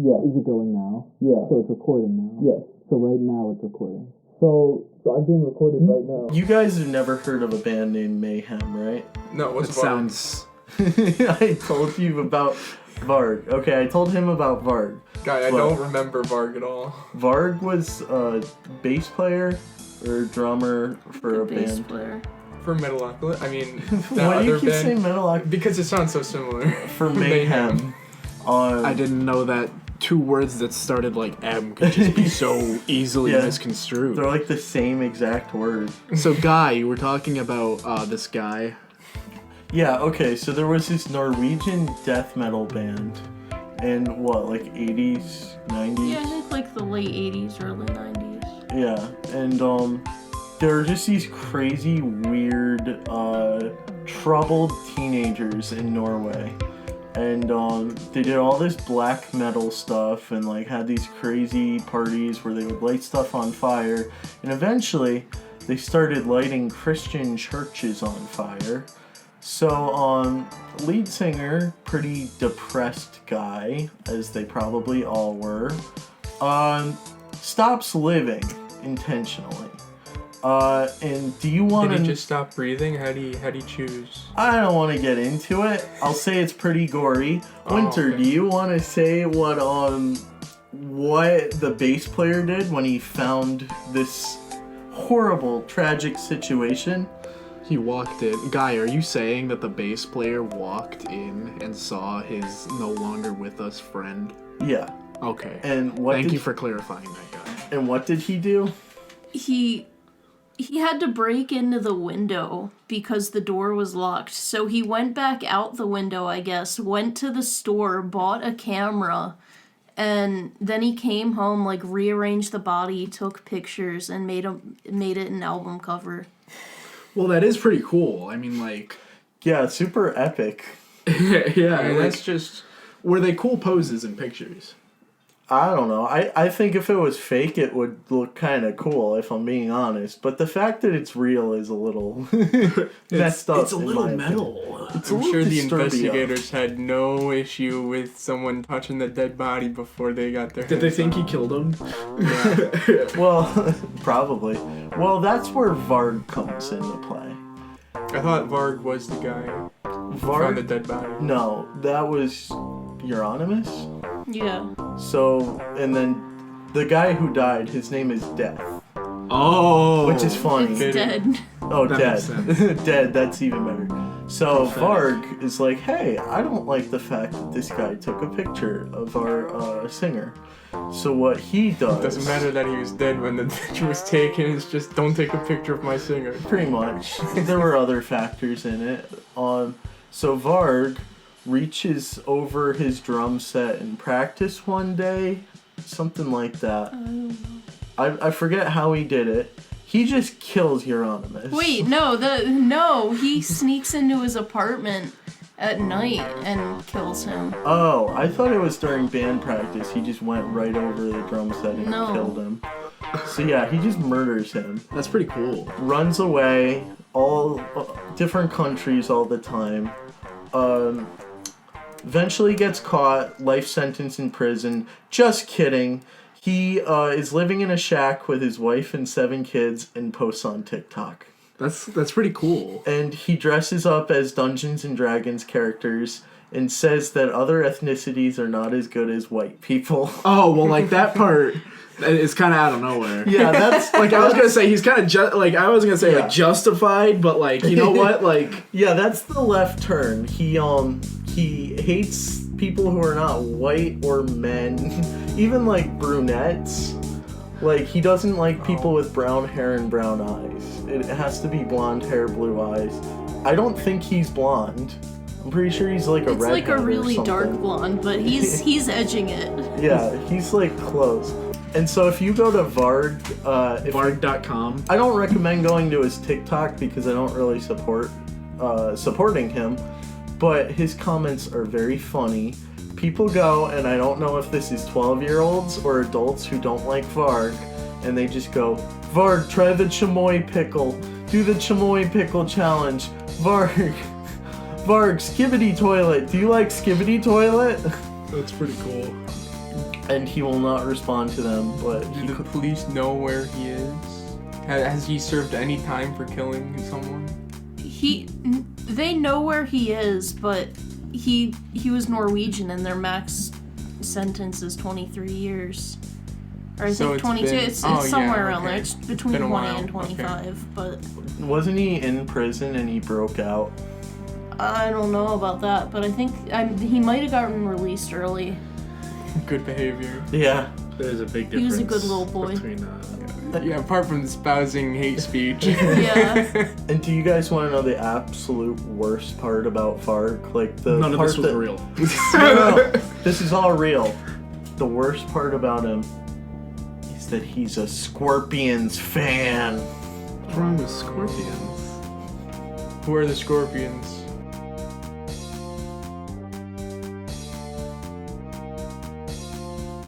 Yeah. Is it going now? Yeah. So it's recording now? Yes. So right now it's recording. So I'm being recorded right now. You guys have never heard of a band named Mayhem, right? No, what's It Varg? sounds... I told you about Varg. Okay, I told him about Varg. Guy, I don't remember Varg at all. Varg was a bass player or drummer for a bass band. player. For Metalocalypse? I mean, that Why do you other keep band? saying Metalocalypse? Because it sounds so similar. For Mayhem. I didn't know that two words that started like M could just be so easily Yeah. misconstrued. They're like the same exact word. So, Guy, you were talking about this guy. Yeah, okay, so there was this Norwegian death metal band in what, like 80s, 90s? Yeah, I think like the late 80s, early 90s. Yeah, and there were just these crazy, weird, troubled teenagers in Norway. And they did all this black metal stuff and like had these crazy parties where they would light stuff on fire. And eventually they started lighting Christian churches on fire. So lead singer, pretty depressed guy, as they probably all were, stops living intentionally. And do you want to... Did he just stop breathing? How'd he choose? I don't want to get into it. I'll say it's pretty gory. Winter, okay. do you want to say what the bass player did when he found this horrible, tragic situation? He walked in. Guy, are you saying that the bass player walked in and saw his no longer with us friend? Yeah. Okay. And Thank you for clarifying that, Guy. And what did he do? He had to break into the window because the door was locked. So he went back out the window, I guess, went to the store, bought a camera, and then he came home, like rearranged the body, took pictures, and made it an album cover. Well, that is pretty cool. I mean, like... Yeah, super epic. yeah, I mean, like, that's just... Were they cool poses in pictures? I don't know. I think if it was fake, it would look kind of cool, if I'm being honest. But the fact that it's real is a little messed up. It's a little metal. I'm sure the investigators had no issue with someone touching the dead body before they got their Did they hands think on he killed him? Yeah. Well, probably. Well, that's where Varg comes into play. I thought Varg was the guy who found the dead body. No, that was Euronymous. Yeah. So, and then the guy who died, his name is Death. Oh! Which is funny. It's dead. Oh, That Dead. makes sense. Dead, that's even better. So Prophetic. Varg is like, hey, I don't like the fact that this guy took a picture of our singer. So what he does... It doesn't matter that he was dead when the picture was taken, it's just don't take a picture of my singer. Pretty much. There were other factors in it. So Varg reaches over his drum set in practice one day, something like that. I forget how he did it. He just kills Euronymous. Wait, no, he sneaks into his apartment at night and kills him. Oh, I thought it was during band practice. He just went right over the drum set and No. killed him. So yeah, he just murders him. That's pretty cool. Runs away, all different countries all the time. Eventually gets caught, life sentence in prison. Just kidding. He is living in a shack with his wife and 7 kids and posts on TikTok. That's pretty cool. And he dresses up as Dungeons and Dragons characters and says that other ethnicities are not as good as white people. Oh, well, like, that part is kind of out of nowhere. Yeah, that's... Like, I was going to say, he's kind of, I was going to say, Yeah. like, justified, but, like, you know what? Like... Yeah, that's the left turn. He hates people who are not white or men, even, like, brunettes. Like, he doesn't like people with brown hair and brown eyes. It has to be blonde hair, blue eyes. I don't think he's blonde. I'm pretty sure he's like a It's redhead like a or really dark something. blonde, but he's edging it. Yeah, he's like close. And so if you go to Varg, Varg.com. I don't recommend going to his TikTok because I don't really support supporting him, but his comments are very funny. People go, and I don't know if this is 12-year-olds or adults who don't like Varg, and they just go, Varg, try the chamoy pickle. Do the chamoy pickle challenge. Varg, Skibidi toilet. Do you like Skibidi toilet? That's pretty cool. and he will not respond to them, but Do the police know where he is? Has he served any time for killing someone? They know where he is, but he was Norwegian, and their max sentence is 23 years. Or I think 22. It's somewhere around there. It's between 20 and 25. But wasn't he in prison and he broke out? I don't know about that, but I think he might have gotten released early. Good behavior. Yeah. There's a big difference. He was a good little boy. Between, yeah, apart from espousing hate speech. Yeah. And do you guys want to know the absolute worst part about Fark? Like the none of part this was real. No, this is all real. The worst part about him is that he's a Scorpions fan. What's wrong with Scorpions? Who are the Scorpions?